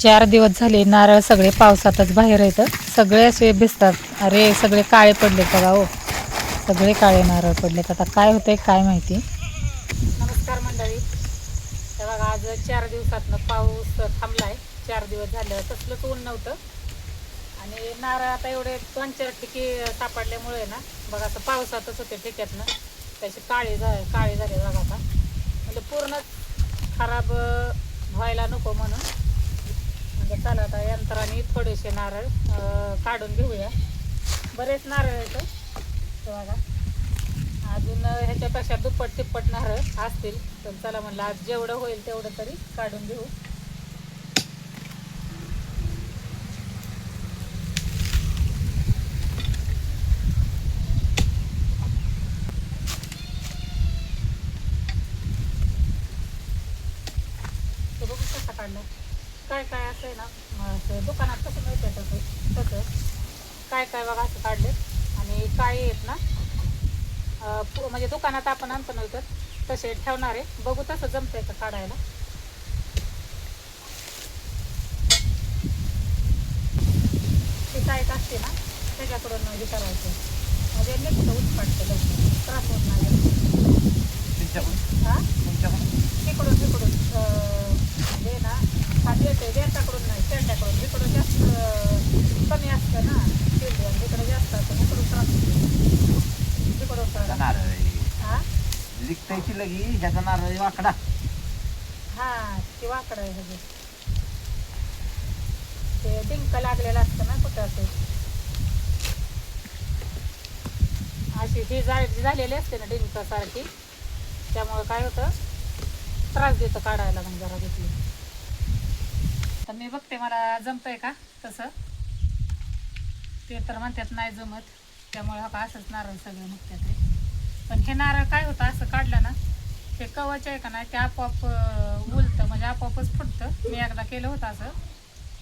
4 दिवस झाले नारळ सगळे पावसातच बाहेर येतं, सगळे असे भिजतात. अरे सगळे काळे पडलेत बघा हो, सगळे काळे नारळ पडलेत. आता काय होतंय काय माहिती. नमस्कार मंडळी. हे बघा आज 4 दिवसातनं पाऊस थांबलाय. 4 दिवस झालं कसलंच ऊन नव्हतं आणि नारळ आता एवढे 2-4 ठिकी सापडल्यामुळे ना बघा असं पावसातच होते ठिक्यातनं त्याचे काळे झाले बघा. आता म्हणजे पूर्णच खराब व्हायला नको म्हणून म्हणजे चला आता यंत्राने थोडेसे नारळ काढून घेऊया. बरेच नारळ येतं बघा, अजून ह्याच्यापेक्षा दुप्पट तिप्पट नारळ असतील, तर चला म्हणलं आज जेवढं होईल तेवढं तरी काढून घेऊ. ते बघू कसा काढलं, काय काय असं आहे ना दुकानात कसं मिळतं तसं काय काय बघा असं काढले. आणि काळे आहेत ना म्हणजे दुकानात आपण आणतो नव्हतं तसे ठेवणार आहे. बघू तसं जमतंय का काढायला. ती साईट असते ना त्याच्याकडून हे करायचं म्हणजे निघतं उत्पाटतं लवकर, त्रास होत नाही. हां तिकडून म्हणजे ना खाली येते देशाकडून नाही शेंड्याकडून. तिकडं जास्त कमी असतं ना शेंडी, तिकडे जास्त असतं तिकडून त्रास होतो. तिकडून काढा. हां लिखतायची लगी ह्याचा नारळ वाकडा. हां ते वाकडं आहे ह्याचं, ते डिंक लागलेलं असतं ना कुठं असं अशी ही झालेली असते ना डिंकासारखी, त्यामुळं काय होतं त्रास देतं काढायला. मग जरा घेतली तर मी बघते मला जमतंय का तसं. ते तर म्हणतात नाही जमत, त्यामुळे हा असंच नारळ सगळं निघतात ते. पण हे नारळ काय होतं असं काढलं ना ते कवच आहे का नाही ते आपोआप उलतं म्हणजे आपोआपच फुटतं. मी एकदा केलं होतं असं,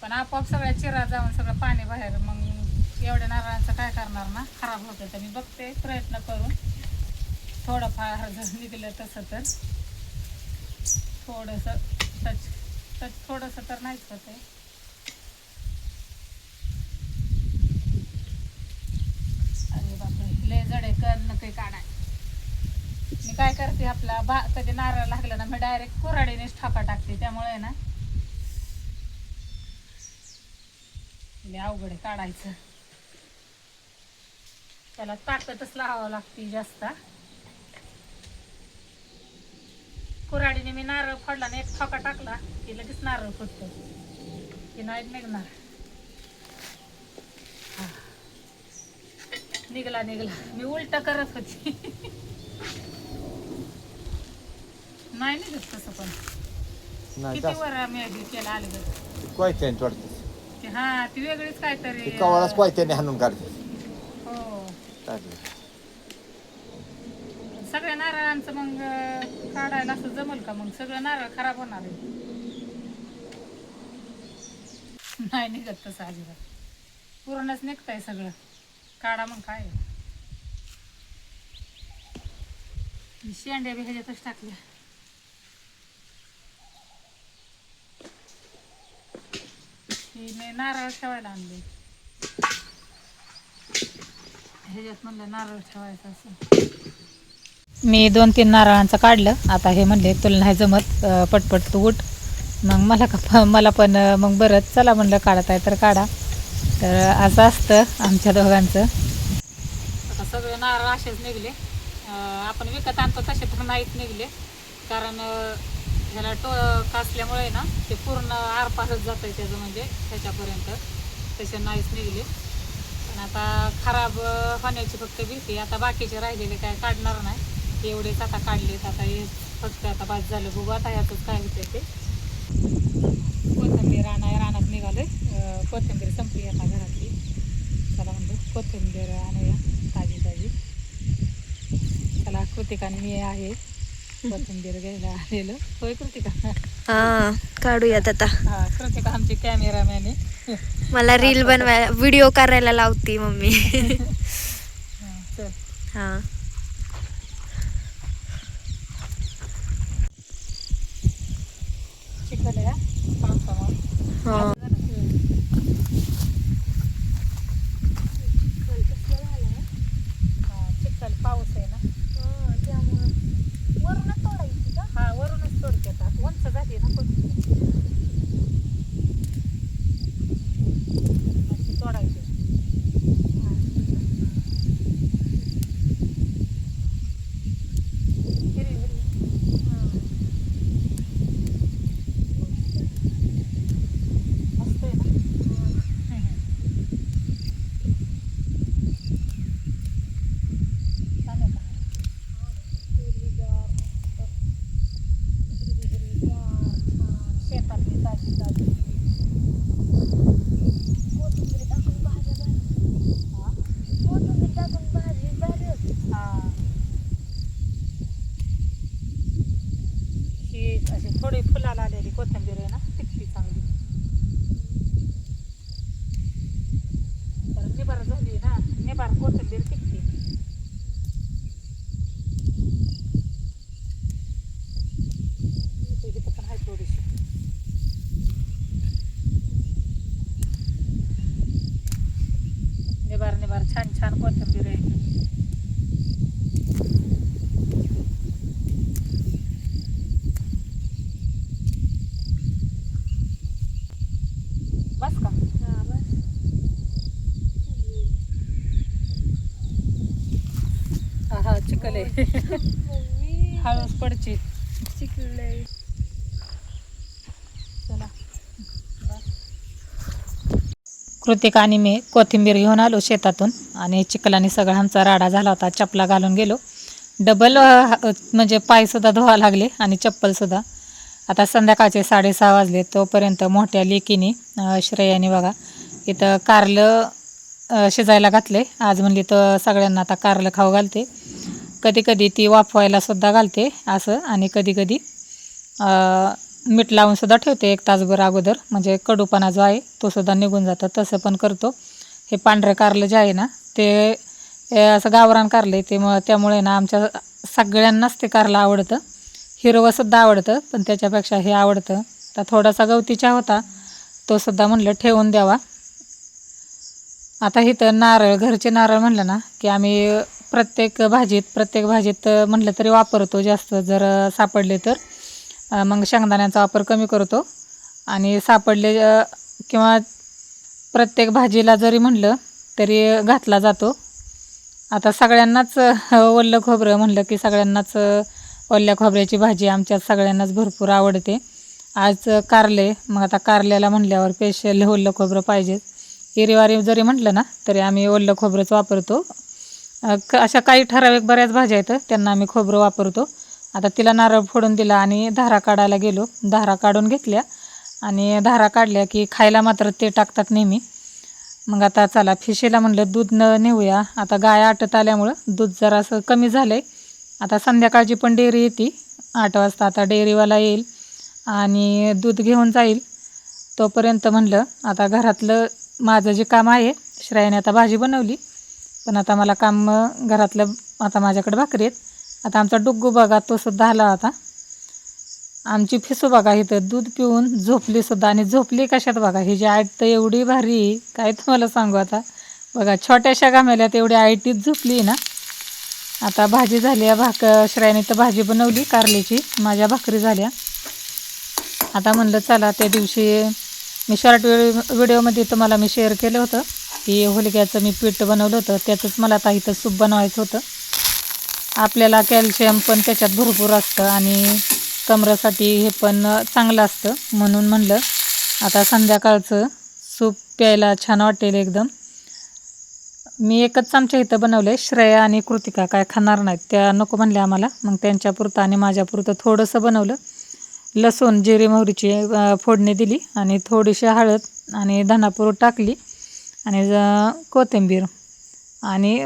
पण आपोआप सगळ्या चिरा जाऊन सगळं पाणी बाहेर. मग एवढ्या नारळांचं काय करणार ना, खराब होतं. तर मी बघते प्रयत्न करून थोडंफार जर निघलं तसं तर थोडंसं टच थोडंसं तर नाहीच होतं. अरे बापरे लय जडे करणं काही काढाय. मी काय करते आपला कधी नारळ लागलं ना मी डायरेक्ट कुऱ्हाडीनेच ठापा टाकते, त्यामुळे ना अवघड काढायचं. त्याला ताकदच लावावं लागते जास्त. कुऱ्हाडीने मी नारळ फोडला ना एक ठोका टाकला की लगेच नारळ फुटतो की नाही निघणार. निघला मी उलट करत होती. नाही निघत तसं पण किती वर मी केलं आलं कोयत्याने तोडते. हा ती वेगळीच काहीतरी कवाळाच कोयत्याने हाणून काढते. हो सगळ्या नारळांचं मग काढायला असं जमल का? मग सगळं नारळ खराब होणार आहे. नाही निघत तसं अजिबात, पूर्णच निघतंय सगळं. काढा मग काय शेंड्या बी ह्याच्यातच टाकल्या. ही मी नारळ ठेवायला आणले ह्याच्यात, म्हणलं नारळ ठेवायचं असं. मी 2-3 नारळांचं काढलं. आता हे म्हणले तुला नाही जमत पटपट तू उठ. मग मला पण मग बरं चला म्हणलं काढत आहे तर काढा. तर असं असतं आमच्या दोघांचं. आता सगळे नारळ असेच निघले. आपण विकत आणतो तसे तर नाहीच निघले, कारण ह्याला कासल्यामुळे ना ते पूर्ण आरपारच जात आहे त्याचं, म्हणजे त्याच्यापर्यंत तसे नाहीच निघले. पण आता खराब होण्याची फक्त भीती. आता बाकीचे राहिलेले काय काढणार नाही, एवढेच आता काढलेत. आता हे फक्त आता बाद झालं. बघू आता ह्यातच काय होतं ते. कोथिंबीर रानात निघाले. कोथिंबीर संपली आता घरातली. चला म्हणतो कोथिंबीर आणूया ताजी. चला कृतिका मी आहे कोथिंबीर घ्यायला आलेलं. होय कृतिका? हा काढूयात आता. हा कृतिका आमची कॅमेरामॅन आहे. मला रील बनवायला व्हिडिओ करायला लावती मम्मी. चल हा चिखल आहे पावसामुळे. हा. चिखल पाऊस आहे ना हा वरूनच तोडते आता उंच झाली ना कोथिंबीर अशी तोडायची हिरवी हिरवी मस्त आहे ना छान आहे का शेतातली ताजी ताजी हा ही अशी थोडी फुलाला आलेली कोथिंबीर आहे ना टिकती चांगली कारण निबार झाली ना निबार कोथिंबीर टिकती इथं पण आहे थोडीशी निबार निबार छान छान कोथिंबीर आहे बस का हा चिकल आहे हळूच पडची चला कृतिका आणि मी कोथिंबीर घेऊन आलो शेतातून आणि चिखलाने सगळा आमचा राडा झाला होता चपला घालून गेलो डबल म्हणजे पायसुद्धा धुवा लागले आणि चप्पलसुद्धा आता संध्याकाळचे 6:30 वाजले तोपर्यंत मोठ्या लेकीने श्रेयाने बघा इथं कारलं शिजायला घातले आज म्हणली तर सगळ्यांना आता कारलं खाऊ घालते कधी कधी ती वाफवायला सुद्धा घालते असं आणि कधी कधी मीठ लावून सुद्धा ठेवते 1 तासभर अगोदर म्हणजे कडूपणा जो आहे तो सुद्धा निघून जातो तसं पण करतो हे पांढरं कारलं जे आहे ना ते असं गावरान कारलं आहे ते त्यामुळे ना आमच्या सगळ्यांनाच ते कारलं आवडतं हिरवंसुद्धा आवडतं पण त्याच्यापेक्षा हे आवडतं तर थोडासा गवती चहा होता तो सुद्धा म्हणलं ठेवून द्यावा आता इथं नारळ घरचे नारळ म्हणलं ना की आम्ही प्रत्येक भाजीत म्हटलं तरी वापरतो जास्त जर सापडले तर मग शेंगदाण्याचा वापर कमी करतो आणि सापडले किंवा प्रत्येक भाजीला जरी म्हणलं तरी घातला जातो आता सगळ्यांनाच ओलं खोबरं म्हणलं की सगळ्यांनाच ओल्या खोबऱ्याची भाजी आमच्यात सगळ्यांनाच भरपूर आवडते आज कारले मग आता कारल्याला म्हणल्यावर स्पेशल ओलं खोबरं पाहिजे हिरवारी जरी म्हटलं ना तरी आम्ही ओलं खोबरंच वापरतो अशा काही ठराविक बऱ्याच भाज्या आहेत त्यांना आम्ही खोबरं वापरतो आता तिला नारळ फोडून दिला आणि धारा काढायला गेलो धारा काढून घेतल्या आणि धारा काढल्या की खायला मात्र ते टाकतात नेहमी मग आता चला फिशीला म्हणलं दूध नेऊया आता गाय आटत आल्यामुळं दूध जरासं कमी झालं आहे आता संध्याकाळची पण डेअरी येते 8 वाजता आता डेअरीवाला येईल आणि दूध घेऊन जाईल तोपर्यंत म्हणलं आता घरातलं माझं जे काम आहे श्रेयाने आता भाजी बनवली पण आता मला काम घरातलं आता माझ्याकडे भाकरी आहेत आता आमचा डुग्गू बघा तो सुद्धा आला होता आमची फिसू बघा इथं दूध पिऊन झोपली सुद्धा आणि झोपली कशात बघा ही जी आईट तर एवढी भारी काय तुम्हाला सांगू आता बघा छोट्याशा गामेल्यात एवढी आईटीत झोपली ना आता भाजी झाली श्रेयाने तर भाजी बनवली कारल्याची माझ्या भाकरी झाल्या आता म्हणलं चला त्या दिवशी मी शॉर्ट व्हिडिओमध्ये तुम्हाला मी शेअर केलं होतं की हुलग्याचं मी पीठ बनवलं होतं त्याचंच मला आता इथं सूप बनवायचं होतं आपल्याला कॅल्शियम पण त्याच्यात भरपूर असतं आणि कमरेसाठी हे पण चांगलं असतं म्हणून म्हणलं आता संध्याकाळचं सूप प्यायला छान वाटेल एकदम मी एकच चमचा इथं बनवले श्रेया आणि कृतिका काय खाणार नाहीत त्या नको म्हणल्या आम्हाला मग त्यांच्यापुरतं आणि माझ्यापुरतं थोडंसं बनवलं लसूण जिरे मोहरीची फोडणी दिली आणि थोडीशी हळद आणि धनापूर टाकली आणि कोथिंबीर आणि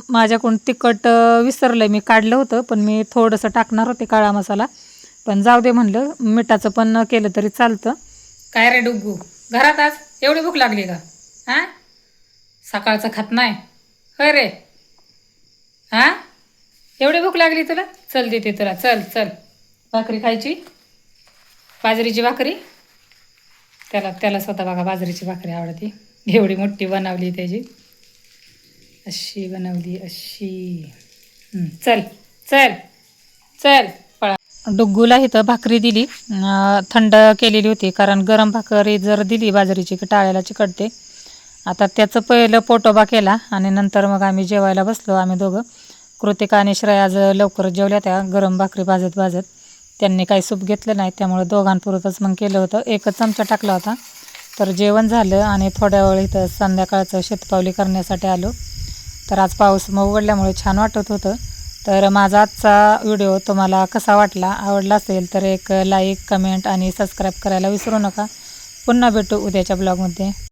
माझ्याकडून तिखट विसरलं मी काढलं होतं पण मी थोडंसं टाकणार होते काळा मसाला पण जाऊ दे म्हणलं मिठाचं पण केलं तरी चालतं काय रे डुग्गू घरात आज एवढी भूक लागली का हां सकाळचं खात नाही होय रे हां एवढी भूक लागली तुला चल देते तुला चल चल भाकरी खायची बाजरीची भाकरी त्याला स्वतः बघा बाजरीची भाकरी आवडते. एवढी मोठी बनवली त्याची, अशी बनवली अशी. चल चल चल पळा. डुग्गूला इथं भाकरी दिली, थंड केलेली होती, कारण गरम भाकरी जर दिली बाजरीची की टाळ्याला चिकटते. आता त्याचं पहिलं पोटोबा केला आणि नंतर मग आम्ही जेवायला बसलो. आम्ही दोघं, कृतिका आणि श्रेया आज लवकर जेवल्या त्या गरम भाकरी भाजत. त्यांनी काही सूप घेतलं नाही, त्यामुळे दोघांपुरतच मग केलं होतं. एकच चमचा टाकला होता. तर जेवण झालं आणि थोड्या वेळ इथं संध्याकाळचं शतपावली करण्यासाठी आलो. तर आज पाऊस मग उघडल्यामुळे छान वाटत होतं. तर माझा आजचा व्हिडिओ तुम्हाला कसा वाटला, आवडला असेल तर एक लाईक, कमेंट आणि सबस्क्राईब करायला विसरू नका. पुन्हा भेटू उद्याच्या ब्लॉगमध्ये.